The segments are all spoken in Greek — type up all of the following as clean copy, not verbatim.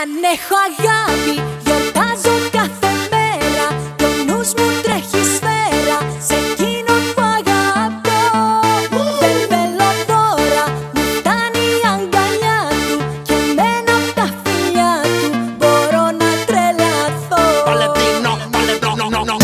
Αν έχω αγάπη, γιορτάζω κάθε μέρα. Το νους μου τρέχει σφαίρα σε εκείνον που αγαπώ. Δεν θέλω τώρα, μου φτάνει η αγκαλιά του. Και εμένα απ' τα φιλιά του μπορώ να τρελαθώ. Βαλεντίνο, Βαλεντίνο.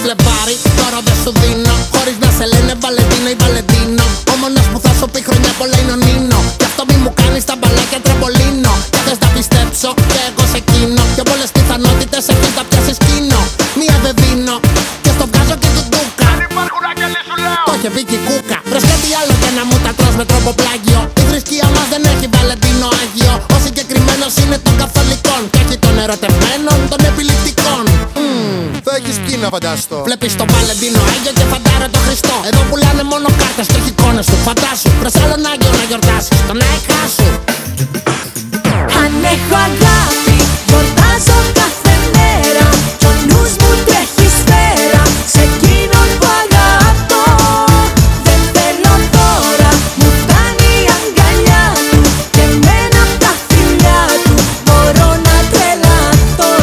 Φλεβάρι, τώρα δεν σου δίνω. Χωρίς να σε λένε Βαλεντίνο ή Βαλεντίνο. Ο μόνος που θα σου πει χρόνια πολλά είναι ο Νίνο. Γι' αυτό μη μου κάνεις τα μπαλάκια τραμπολίνο. Και θες να πιστέψω και εγώ σε εκείνο. Πιο πολλές πιθανότητες έχεις να πιάσεις κίνο. Μία δεν δίνω και στο βγάζω και του ντούκα. Αν υπάρχουν άγγελοι σου λέω. Το είχε πει και η κούκα. Βρες κάτι άλλο για να μου τα τρως με τρόπο πλάγιο. Η θρησκεία μας δεν έχει Βαλεντίνο Άγιο. Ο συγκεκριμένος είναι των καθολικών. Και έχει των ερωτευμένων των επιληπτικών. Θα έχεις πει να φανταστώ. Βλέπεις το Βαλεντίνο Άγιο και φαντάρα το Χριστό. Εδώ πουλάνε μόνο κάρτες και όχι εικόνες του. Φαντάσου, βρες άλλον Άγιο να γιορτάσεις. Τον Άιχά σου. Αν έχω αγάπη, γιορτάζω κάθε μέρα. Κι ο νους μου τρέχει σφαίρα σε εκείνον που αγαπώ. Δεν θέλω τώρα, μου φτάνει η αγκαλιά του. Και εμένα απ' τα φιλιά του μπορώ να τρελαθώ.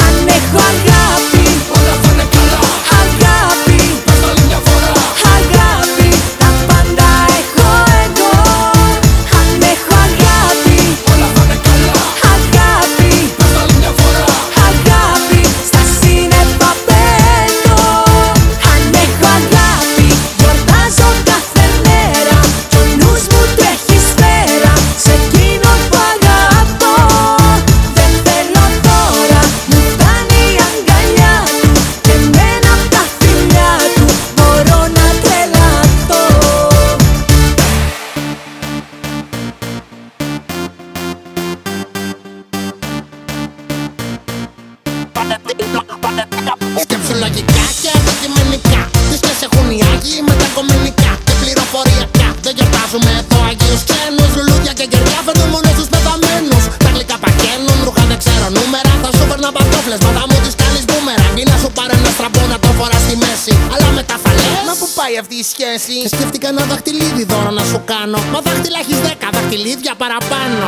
Αν έχω αγάπη, όλα θα είναι καλά. αγάπη, Πες το άλλη μια φορά. αγάπη, τα πάντα έχω εγώ. Αν έχω αγάπη, Όλα θα είναι καλά. αγάπη, Πες το άλλη μια φορά. αγάπη, στα σύννεφα πέτω. Αν έχω αγάπη, γιορτάζω κάθε μέρα. Κι ο νους μου τρέχει σφαίρα σε εκείνον που αγαπώ. Δεν θέλω τώρα, μου φτάνει η αγκαλιά του. Και εμένα απ' τα φιλιά του μπορώ να τρελαθώ. Σκέψου λογικά και αντικειμενικά. Τι σχέσεις έχουν οι Άγιοι με τα κομμενικά και πληροφοριακά. Δεν γιορτάζουμε εδώ Αγίους ξένους. Λουλούδια και κεριά φέρνουν μόνο στους πεθαμένους. Τα γλυκά παχαίνουν, ρούχα δεν ξέρω νούμερα. Θα σου φέρνα παντόφλες, μα θα μου τις κάνεις μπούμερανγκ. Ή να σου πάρω ένα στραμπό να το φοράς στη μέση. Αλλά με τα φαλές, Μα πού πάει αυτή η σχέση. και σκέφτηκα ένα δαχτυλίδι δώρο να σου κάνω. Μα δάχτυλα έχεις 10 δαχτυλίδια παραπάνω.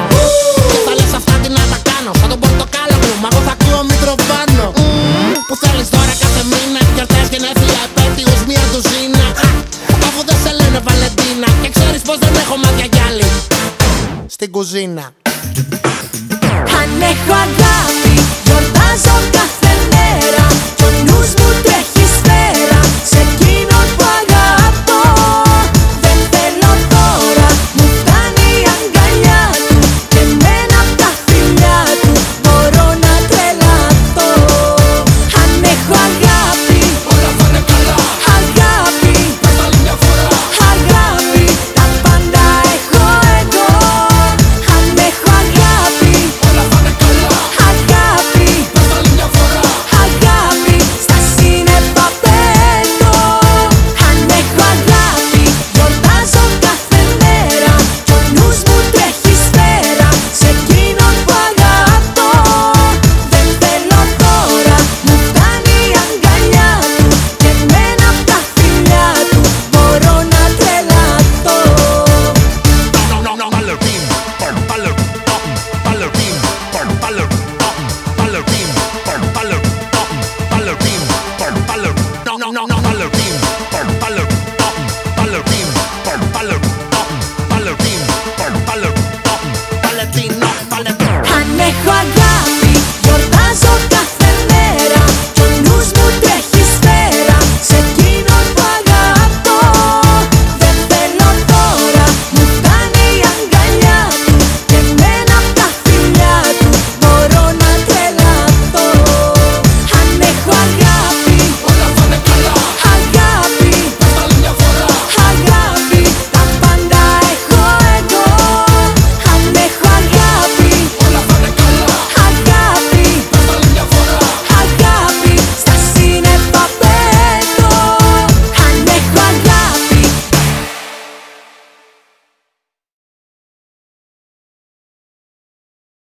Και θα λες αυτά τι να τα κάνω. Σαν τον πορτοκάλο μου, μα εγώ θα ακούω Μητροβάνο. Που θέλεις τώρα κάθε μήνα. Γιορτές, γενέθλια, επέτειος, μία ντουζίνα. Αφού δεν σε λένε Βαλεντίνα. Και ξέρεις πως δεν έχω μάτια κι άλλη στην κουζίνα. Αν έχω αγάπη, γιορτάζω κάθε